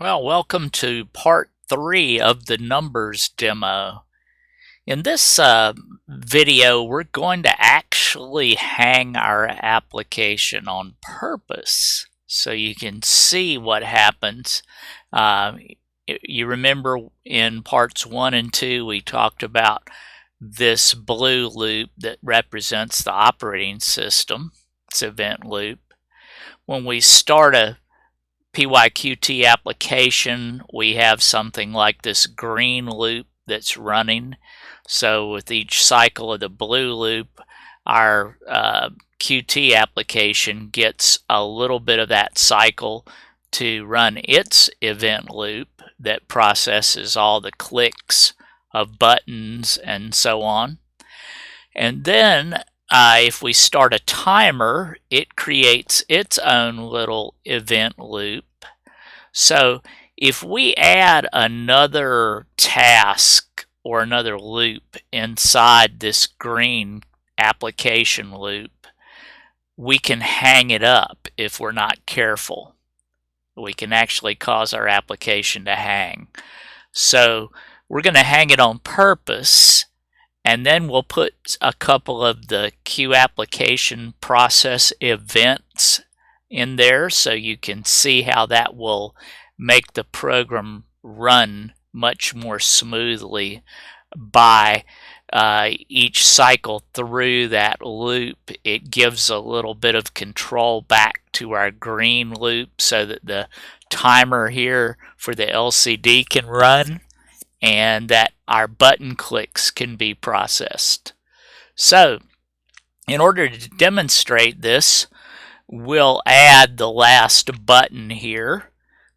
Well, welcome to part 3 of the numbers demo. In this video, we're going to actually hang our application on purpose so you can see what happens. You remember in parts 1 and 2, we talked about this blue loop that represents the operating system. It's event loop. When we start a PyQt application, we have something like this green loop that's running. So with each cycle of the blue loop, our Qt application gets a little bit of that cycle to run its event loop that processes all the clicks of buttons and so on. And then if we start a timer, it creates its own little event loop. So if we add another task or another loop inside this green application loop, we can hang it up if we're not careful. We can actually cause our application to hang. So we're going to hang it on purpose, and then we'll put a couple of the QApplication.processEvents in there so you can see how that will make the program run much more smoothly by each cycle through that loop. It gives a little bit of control back to our green loop so that the timer here for the LCD can run and that our button clicks can be processed. So in order to demonstrate this, we'll add the last button here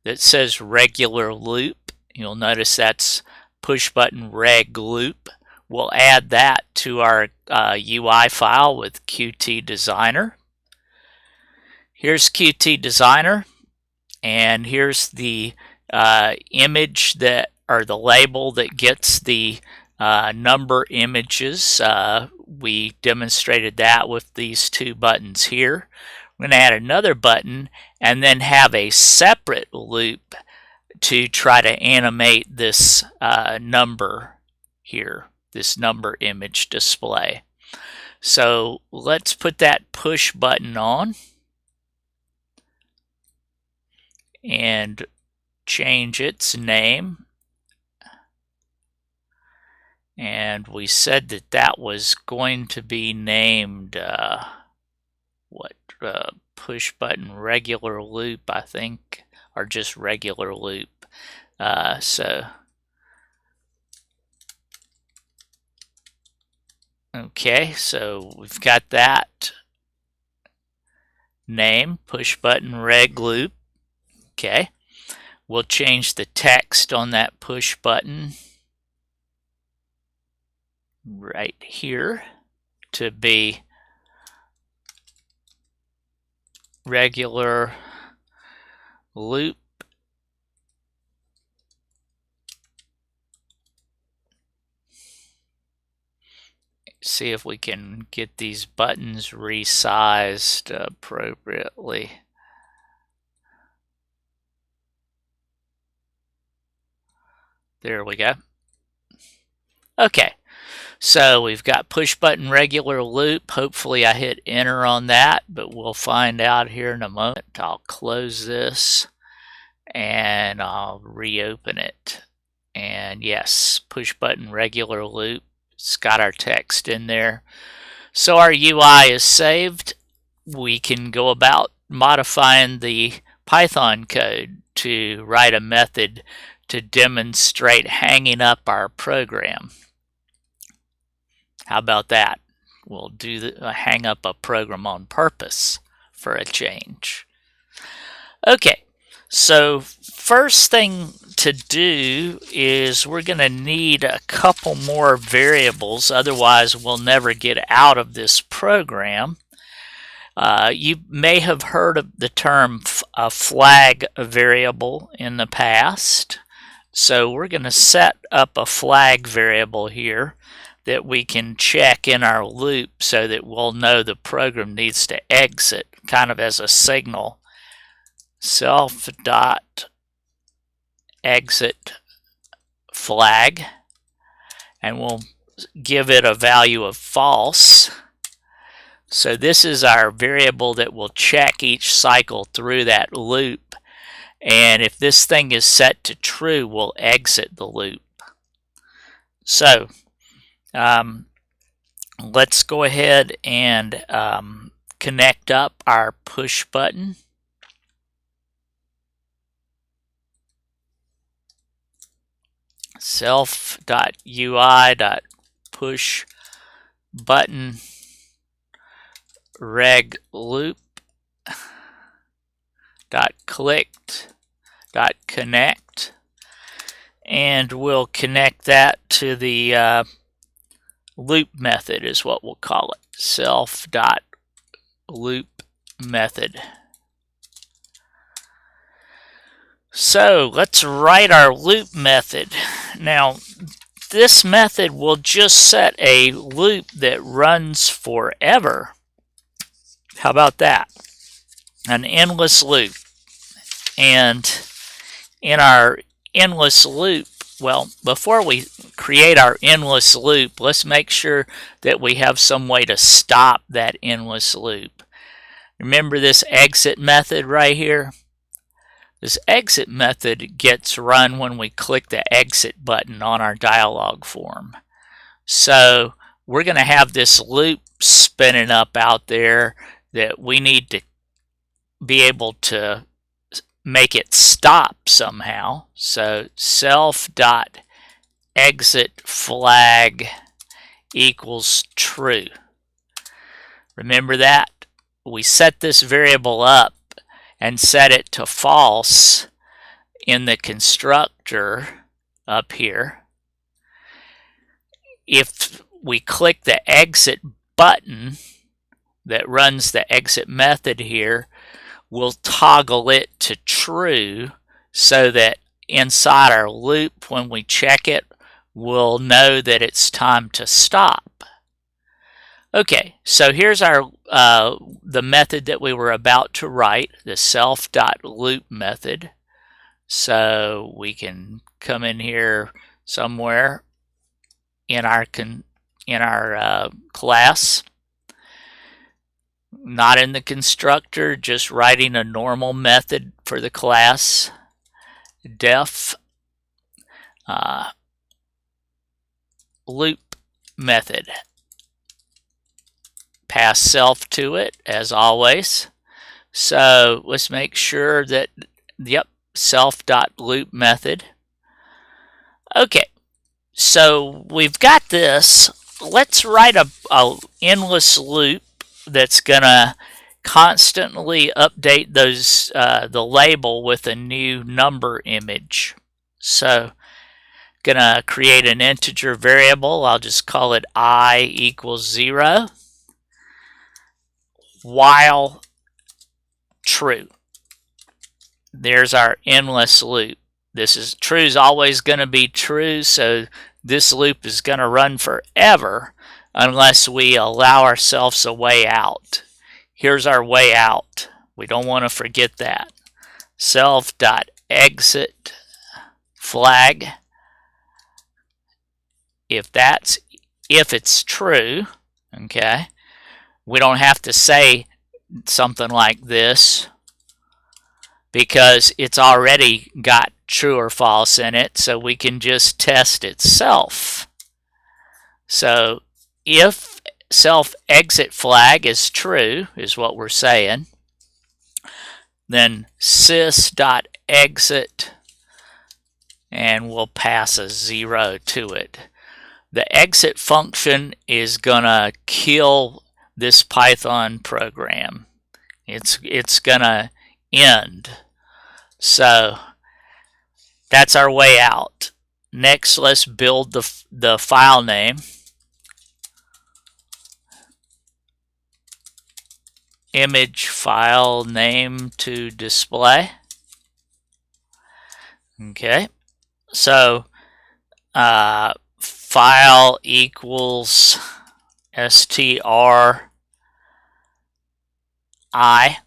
that says regular loop. You'll notice that's push button reg loop. We'll add that to our UI file with Qt Designer. Here's Qt Designer, and here's the image that, or the label that gets the number images. We demonstrated that with these two buttons here. We're going to add another button and then have a separate loop to try to animate this number here, this number image display. So let's put that push button on and change its name. And we said that that was going to be named push button regular loop, I think, or just regular loop. Okay, so we've got that name, push button reg loop. Okay, we'll change the text on that push button right here to be regular loop. See if we can get these buttons resized appropriately. There we go. Okay, so we've got push button regular loop. Hopefully I hit enter on that, but we'll find out here in a moment. I'll close this and I'll reopen it. And yes, push button regular loop. It's got our text in there. So our UI is saved. We can go about modifying the Python code to write a method to demonstrate hanging up our program. How about that? We'll do hang up a program on purpose for a change. Okay, so first thing to do is we're going to need a couple more variables, otherwise we'll never get out of this program. You may have heard of the term a flag variable in the past. So we're going to set up a flag variable here that we can check in our loop so that we'll know the program needs to exit, kind of as a signal. Self dot self.exit flag, and we'll give it a value of false. So this is our variable that will check each cycle through that loop, and if this thing is set to true, we'll exit the loop. So let's go ahead and connect up our push button. self.ui.push button reg loop .clicked .connect, and we'll connect that to the loop method is what we'll call it, self.loop method. So let's write our loop method. Now this method will just set a loop that runs forever. How about that? An endless loop. And in our endless loop, well, before we create our endless loop, let's make sure that we have some way to stop that endless loop. Remember this exit method right here? This exit method gets run when we click the exit button on our dialog form. So we're going to have this loop spinning up out there that we need to be able to make it stop somehow. So self.exit flag equals true. Remember that? We set this variable up and set it to false in the constructor up here. If we click the exit button that runs the exit method here, we'll toggle it to true so that inside our loop, when we check it, we'll know that it's time to stop. Okay, so here's our the method that we were about to write, the self.loop method. So we can come in here somewhere in our class, not in the constructor, just writing a normal method for the class. Def loop method. Pass self to it as always. So let's make sure that, yep, self.loop method. Okay, so we've got this. Let's write a endless loop that's gonna constantly update those the label with a new number image. So gonna create an integer variable. I'll just call it I equals 0 while true. There's our endless loop. This is true is always going to be true, so this loop is going to run forever unless we allow ourselves a way out. Here's our way out. We don't want to forget that. Self.exit flag. If it's true, okay, we don't have to say something like this because it's already got true or false in it, so we can just test itself. So if self-exit flag is true, is what we're saying, then sys.exit, and we'll pass a 0 to it. The exit function is gonna kill this Python program. It's gonna end. So that's our way out. Next, let's build the file name. Image file name to display. Okay, so file equals str I.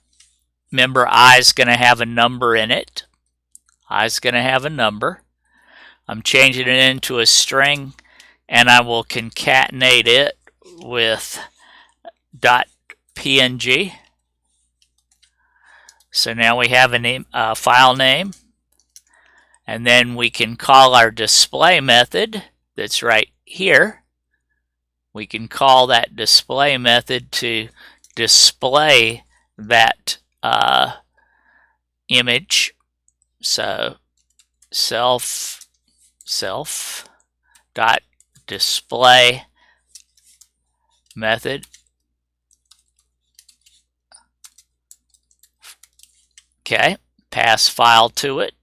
Remember, I is going to have a number in it. I is going to have a number. I'm changing it into a string, and I will concatenate it with .png. So now we have a file name, and then we can call our display method that's right here. We can call that display method to display that image. So self dot display method. Okay, pass file to it.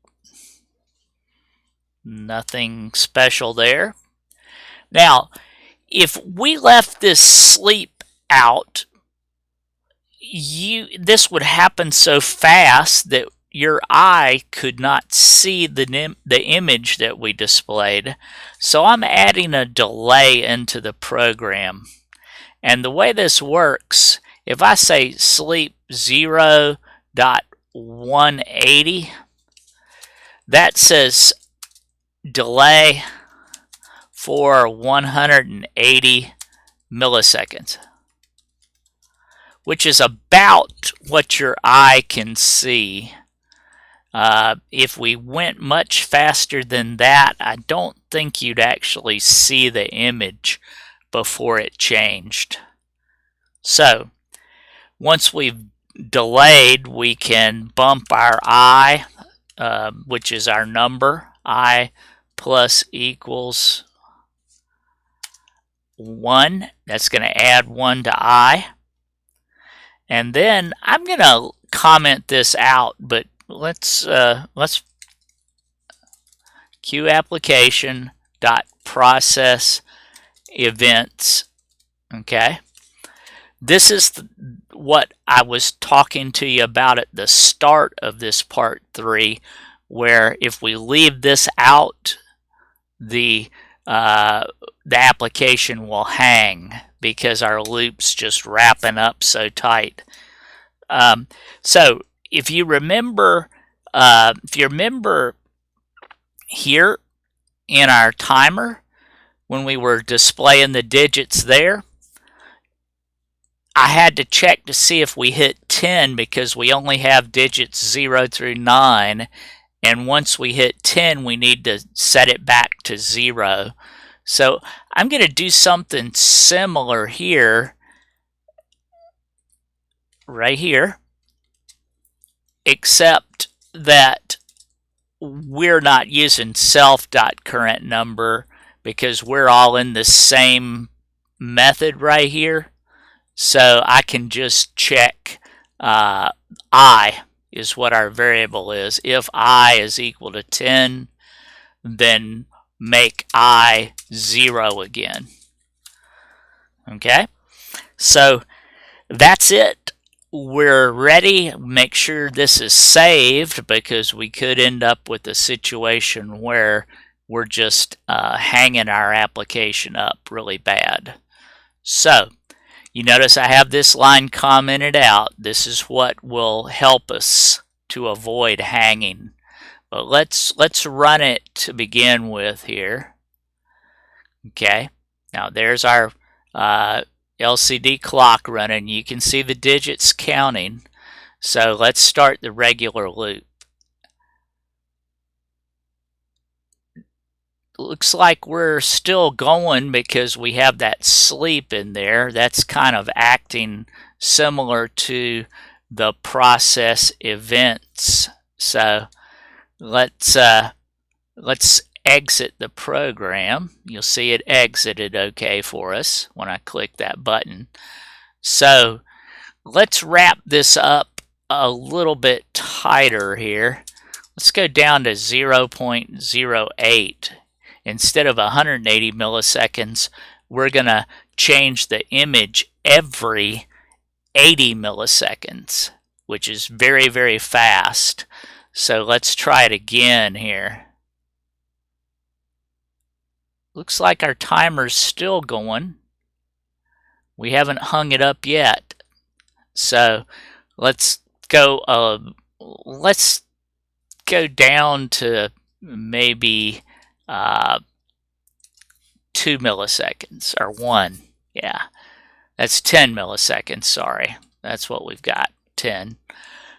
Nothing special there. Now, if we left this sleep out, this would happen so fast that your eye could not see the image that we displayed. So I'm adding a delay into the program. And the way this works, if I say sleep 0.180, that says delay for 180 milliseconds, which is about what your eye can see. If we went much faster than that, I don't think you'd actually see the image before it changed. So once we've delayed, we can bump our I, which is our number, I plus equals 1. That's going to add 1 to I. And then I'm going to comment this out, but let's QApplication.processEvents. Okay, this is what I was talking to you about at the start of this part 3, where if we leave this out, the application will hang because our loop's just wrapping up so tight. So if you remember here in our timer, when we were displaying the digits there, I had to check to see if we hit 10 because we only have digits 0 through 9. And once we hit 10, we need to set it back to 0. So I'm going to do something similar here, right here, except that we're not using self.currentNumber because we're all in the same method right here. So I can just check I is what our variable is. If I is equal to 10, then make I 0 again. Okay, so that's it. We're ready. Make sure this is saved because we could end up with a situation where we're just hanging our application up really bad. So you notice I have this line commented out. This is what will help us to avoid hanging. But let's run it to begin with here. Okay, now there's our LCD clock running. You can see the digits counting. So let's start the regular loop. Looks like we're still going because we have that sleep in there. That's kind of acting similar to the process events. So let's exit the program. You'll see it exited okay for us when I click that button. So let's wrap this up a little bit tighter here. Let's go down to 0.08. Instead of 180 milliseconds, we're going to change the image every 80 milliseconds, which is very, very fast. So let's try it again here. Looks like our timer's still going. We haven't hung it up yet. So let's go, let's go down to maybe 2 milliseconds, or 1. Yeah, that's 10 milliseconds, sorry. That's what we've got, 10.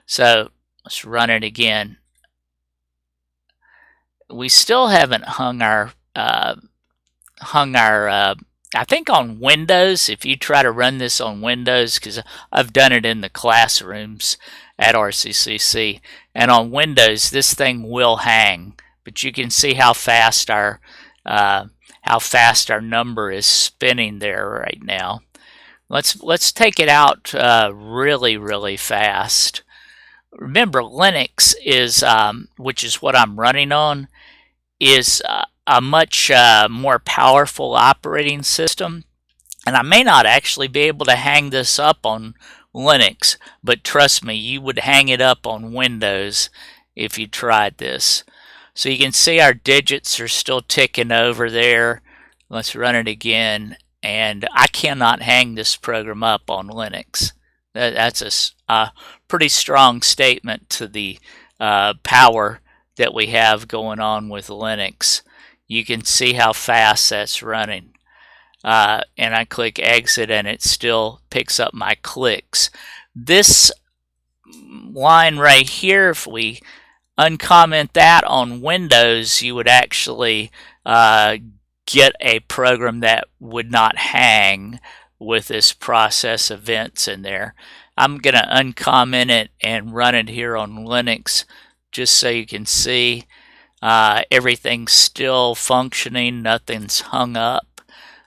So let's run it again. We still haven't hung our I think on Windows, if you try to run this on Windows, because I've done it in the classrooms at RCCC, and on Windows this thing will hang, but you can see how fast our number is spinning there right now. Let's take it out really fast. Remember, Linux is, which is what I'm running on, is a much more powerful operating system, and I may not actually be able to hang this up on Linux, but trust me, you would hang it up on Windows if you tried this. So you can see our digits are still ticking over there. Let's run it again, and I cannot hang this program up on Linux. That's a pretty strong statement to the power that we have going on with Linux. You can see how fast that's running. And I click exit and it still picks up my clicks. This line right here, if we uncomment that on Windows, you would actually get a program that would not hang with this process events in there. I'm going to uncomment it and run it here on Linux just so you can see everything's still functioning, nothing's hung up.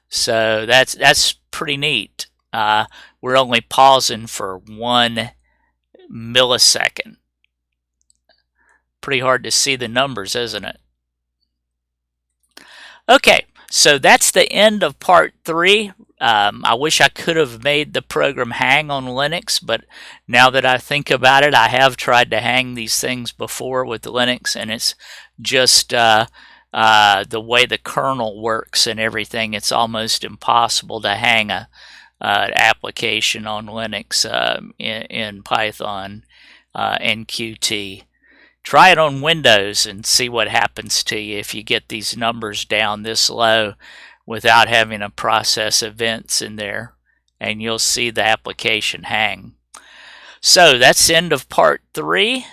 So that's pretty neat. We're only pausing for 1 millisecond. Pretty hard to see the numbers, isn't it? Okay, so that's the end of part 3. I wish I could have made the program hang on Linux, but now that I think about it, I have tried to hang these things before with Linux, and it's just the way the kernel works and everything. It's almost impossible to hang an application on Linux in Python and Qt. Try it on Windows and see what happens to you if you get these numbers down this low without having a process events in there, and you'll see the application hang. So that's the end of part 3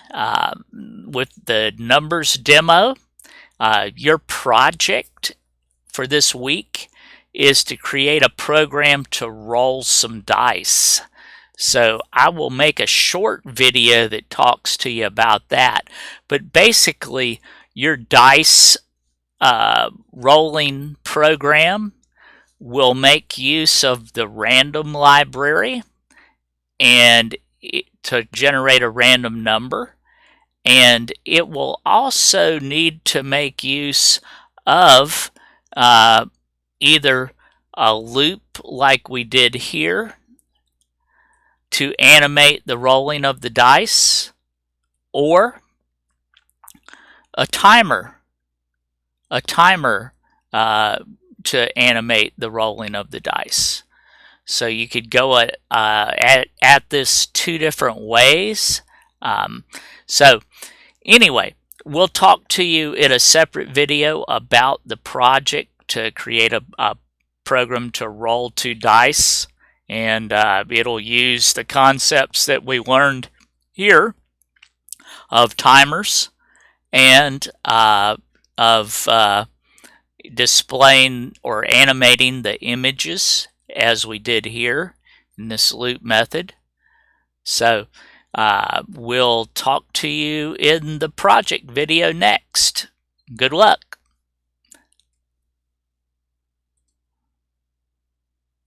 with the numbers demo. Your project for this week is to create a program to roll some dice. So I will make a short video that talks to you about that. But basically, your dice rolling program will make use of the random library and to generate a random number. And it will also need to make use of either a loop like we did here to animate the rolling of the dice, or a timer to animate the rolling of the dice. So you could go at this 2 different ways. So anyway, we'll talk to you in a separate video about the project to create a program to roll 2 dice, and it'll use the concepts that we learned here of timers and of displaying or animating the images as we did here in this loop method. So we'll talk to you in the project video next. Good luck.